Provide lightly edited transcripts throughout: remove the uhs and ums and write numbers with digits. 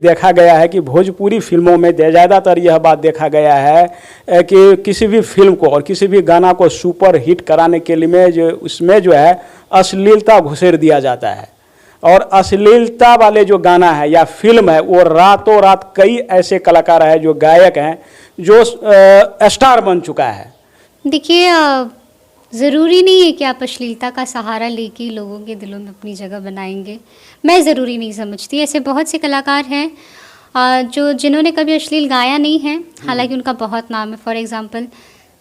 देखा गया है कि भोजपुरी फिल्मों में ज़्यादातर यह बात देखा गया है कि किसी भी फिल्म को और किसी भी गाना को सुपर हिट कराने के लिए उसमें जो है अश्लीलता घुसेड़ दिया जाता है। और अश्लीलता वाले जो गाना है या फिल्म है वो रातों रात कई ऐसे कलाकार हैं जो गायक हैं जो स्टार बन चुका है। देखिए, ज़रूरी नहीं है कि आप अश्लीलता का सहारा लेके लोगों के दिलों में अपनी जगह बनाएंगे। मैं ज़रूरी नहीं समझती। ऐसे बहुत से कलाकार हैं जिन्होंने कभी अश्लील गाया नहीं है, हालांकि उनका बहुत नाम है। फॉर एग्जांपल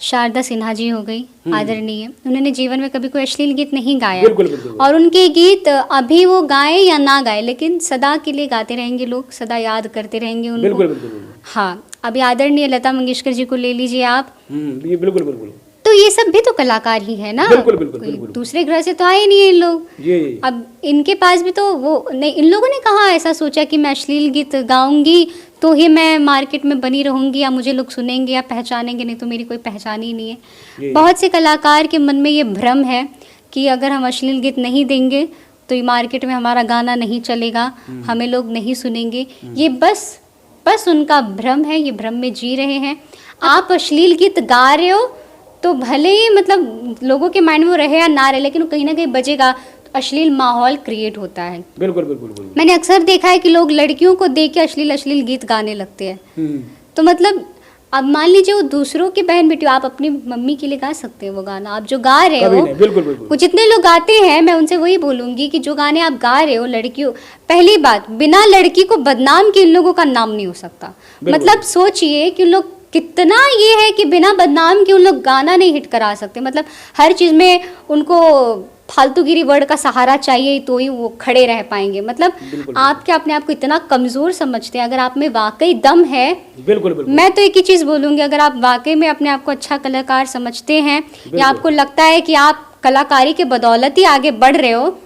शारदा सिन्हा जी हो गई, आदरणीय, उन्होंने जीवन में कभी कोई अश्लील गीत नहीं गाया। बिल्कुल। और उनके गीत अभी वो गाएं या ना गाए, लेकिन सदा के लिए गाते रहेंगे, लोग सदा याद करते रहेंगे उनको। बिल्कुल। हाँ, अभी आदरणीय लता मंगेशकर जी को ले लीजिए आप। ये बिल्कुल। तो ये सब भी तो कलाकार ही है ना। बिल्कुल। दूसरे ग्रह से तो आए नहीं है इन लोग। जी। अब इनके पास भी तो वो नहीं, इन लोगों ने कहाँ ऐसा सोचा कि मैं अश्लील गीत गाऊंगी तो ही मैं मार्केट में बनी रहूंगी या मुझे लोग सुनेंगे या पहचानेंगे, नहीं तो मेरी कोई पहचान ही नहीं है। बहुत से कलाकार के मन में ये भ्रम है कि अगर हम अश्लील गीत नहीं देंगे तो ये मार्केट में हमारा गाना नहीं चलेगा, हमें लोग नहीं सुनेंगे। ये बस उनका भ्रम है, ये भ्रम में जी रहे हैं। आप अश्लील गीत गा रहे हो तो भले ही मतलब लोगों के माइंड में वो रहे या ना रहे, लेकिन वो कहीं ना कहीं बजेगा। तो अश्लील माहौल क्रिएट होता है। बिल्कुल। मैंने अक्सर देखा है कि लोग लड़कियों को देख के अश्लील गीत गाने लगते हैं। तो मतलब अब मान लीजिए वो दूसरों की बहन बेटी, आप अपनी मम्मी के लिए गा सकते हैं वो गाना, आप जो गा रहे हो। बिल्कुल। जितने लोग गाते हैं मैं उनसे वही बोलूंगी कि जो गाने आप गा रहे हो लड़कियों, पहली बात, बिना लड़की को बदनाम के इन लोगों का नाम नहीं हो सकता। मतलब सोचिए कि उन लोग कितना ये है कि बिना बदनाम के उन लोग गाना नहीं हिट करा सकते। मतलब हर चीज़ में उनको फालतूगिरी वर्ड का सहारा चाहिए तो ही वो खड़े रह पाएंगे। मतलब आप क्या अपने आप को इतना कमज़ोर समझते हैं? अगर आप में वाकई दम है, बिल्कुल। मैं तो एक ही चीज़ बोलूँगी, अगर आप वाकई में अपने आप को अच्छा कलाकार समझते हैं या आपको लगता है कि आप कलाकारी के बदौलत ही आगे बढ़ रहे हो,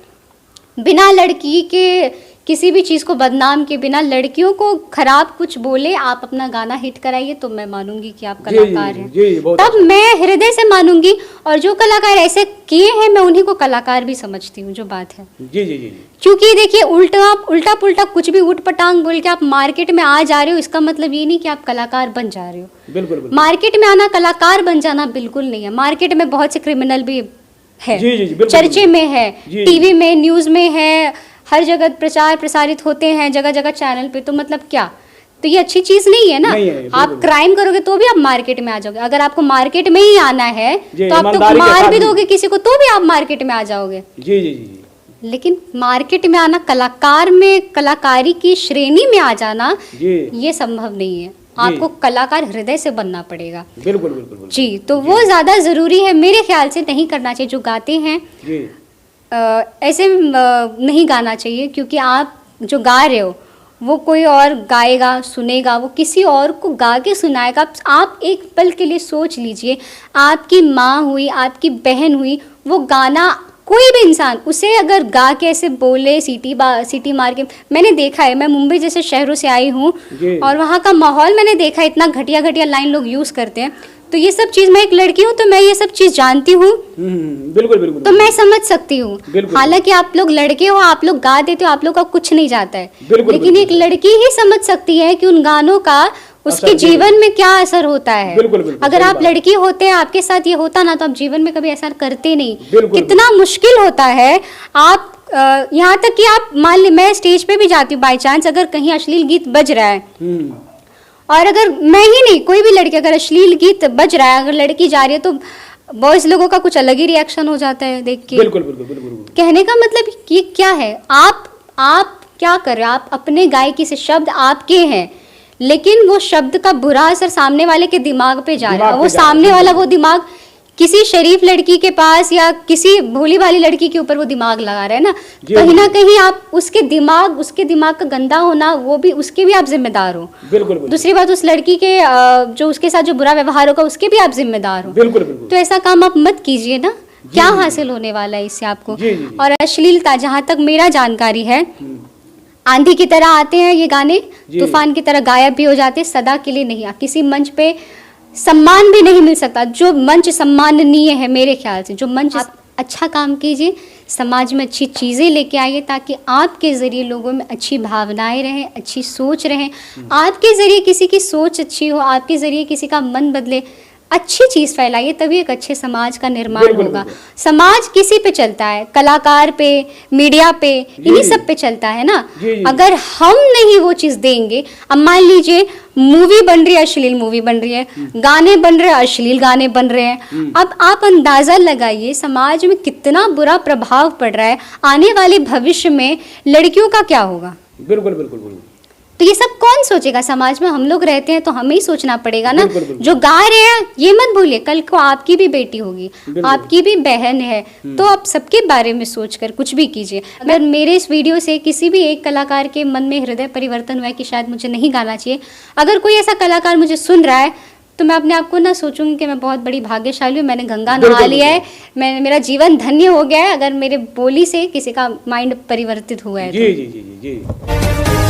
बिना लड़की के किसी भी चीज़ को बदनाम के, बिना लड़कियों को खराब कुछ बोले आप अपना गाना हिट कराइए, तो मैं मानूंगी कि आप कलाकार हैं। तब मैं हृदय से मानूंगी। और जो कलाकार ऐसे किए हैं मैं उन्हीं को कलाकार भी समझती हूँ, जो बात है। जी। क्योंकि देखिए, उल्टा पुल्टा कुछ भी उठ पटांग बोल के आप मार्केट में आ जा रहे हो, इसका मतलब ये नहीं कि आप कलाकार बन जा रहे हो। बिल्कुल। मार्केट में आना कलाकार बन जाना बिल्कुल नहीं है। मार्केट में बहुत से क्रिमिनल भी है, चर्चे में है, टीवी में, न्यूज में है, हर जगह प्रचार प्रसारित होते हैं, जगह जगह चैनल पे। तो मतलब क्या, तो ये अच्छी चीज नहीं है ना। आप क्राइम करोगे तो भी आप मार्केट में आ जाओगे। अगर आपको मार्केट में ही आना है तो आप तो मार भी दोगे किसी को तो भी आप मार्केट में आ जाओगे। जी। लेकिन मार्केट में आना, कलाकार में कलाकारी की श्रेणी में आ जाना, ये संभव नहीं है। आपको कलाकार हृदय से बनना पड़ेगा। बिल्कुल जी। तो वो ज्यादा जरूरी है मेरे ख्याल से। नहीं करना चाहिए जो गाते हैं ऐसे नहीं गाना चाहिए, क्योंकि आप जो गा रहे हो वो कोई और गाएगा, सुनेगा, वो किसी और को गा के सुनाएगा। आप एक पल के लिए सोच लीजिए, आपकी माँ हुई, आपकी बहन हुई, वो गाना कोई भी इंसान उसे अगर गा के ऐसे बोले, सीटी मार के, मैंने देखा है, मैं मुंबई जैसे शहरों से आई हूँ और वहाँ का माहौल मैंने देखा, इतना घटिया लाइन लोग यूज़ करते हैं। तो ये सब चीज, मैं एक लड़की हूँ तो मैं ये सब चीज जानती हूँ। बिल्कुल। तो मैं समझ सकती हूँ। हालांकि आप लोग लड़के हो, आप लोग गा देते हो, आप लोग का कुछ नहीं जाता है। लेकिन एक लड़की ही समझ सकती है कि उन गानों का उसके जीवन में क्या असर होता है। अगर आप लड़की होते, आपके साथ ये होता ना, तो आप जीवन में कभी ऐसा करते नहीं। कितना मुश्किल होता है। आप यहाँ तक कि आप मान ली, मैं स्टेज पे भी जाती हूँ, बाई चांस अगर कहीं अश्लील गीत बज रहा है और अगर मैं ही नहीं, कोई भी लड़की, अगर अश्लील गीत बज रहा है, अगर लड़की जा रही है, तो बॉयज लोगों का कुछ अलग ही रिएक्शन हो जाता है देख के। बिल्कुल। कहने का मतलब ये क्या है, आप क्या कर रहे हो? आप अपने गायकी से, शब्द आपके हैं, लेकिन वो शब्द का बुरा असर सामने वाले के दिमाग पे जा रहा है। वो सामने वाला वो दिमाग किसी शरीफ लड़की के पास या किसी भोली भाली लड़की के ऊपर वो दिमाग लगा रहा है ना। कहीं ना कहीं आप उसके दिमाग का गंदा होना, वो भी, उसके भी आप जिम्मेदार हो। बिल्कुल। दूसरी बात, उस लड़की के जो उसके साथ जो बुरा व्यवहार होगा उसके भी आप जिम्मेदार हो। बिल्कुल। तो ऐसा काम आप मत कीजिए ना। क्या हासिल होने वाला है इससे आपको? और अश्लीलता, जहाँ तक मेरा जानकारी है, आंधी की तरह आते हैं ये गाने, तूफान की तरह गायब भी हो जाते, सदा के लिए नहीं। किसी मंच पे सम्मान भी नहीं मिल सकता। जो मंच सम्माननीय है मेरे ख्याल से, जो मंच अच्छा काम कीजिए, समाज में अच्छी चीज़ें लेके आइए, ताकि आपके ज़रिए लोगों में अच्छी भावनाएं रहें, अच्छी सोच रहें। आपके ज़रिए किसी की सोच अच्छी हो, आपके ज़रिए किसी का मन बदले, अच्छी चीज़ फैलाइए, तभी एक अच्छे समाज का निर्माण बिल्कुल, होगा। बिल्कुल। समाज किसी पे चलता है, कलाकार पे, मीडिया पे, इन्हीं सब पे चलता है ना। जी, जी। अगर हम नहीं वो चीज़ देंगे, अब मान लीजिए मूवी बन रही है, अश्लील मूवी बन रही है, गाने बन रहे हैं, अश्लील गाने बन रहे हैं, अब आप अंदाज़ा लगाइए समाज में कितना बुरा प्रभाव पड़ रहा है। आने वाले भविष्य में लड़कियों का क्या होगा? बिल्कुल बिल्कुल बिल्कुल। तो ये सब कौन सोचेगा? समाज में हम लोग रहते हैं तो हमें ही सोचना पड़ेगा ना। बिल्कुल, बिल्कुल। जो गा रहे हैं ये मत भूलिए, कल को आपकी भी बेटी होगी, बिल्कुल। आपकी भी बहन है, तो आप सबके बारे में सोचकर कुछ भी कीजिए। अगर मेरे इस वीडियो से किसी भी एक कलाकार के मन में हृदय परिवर्तन हुआ है कि शायद मुझे नहीं गाना चाहिए, अगर कोई ऐसा कलाकार मुझे सुन रहा है, तो मैं अपने आप को ना सोचूंगी कि मैं बहुत बड़ी भाग्यशाली हूँ, मैंने गंगा नहा बिल्कुल, लिया है, मैं मेरा जीवन धन्य हो गया है, अगर मेरे बोली से किसी का माइंड परिवर्तित हुआ है तो। जी जी जी जी जी।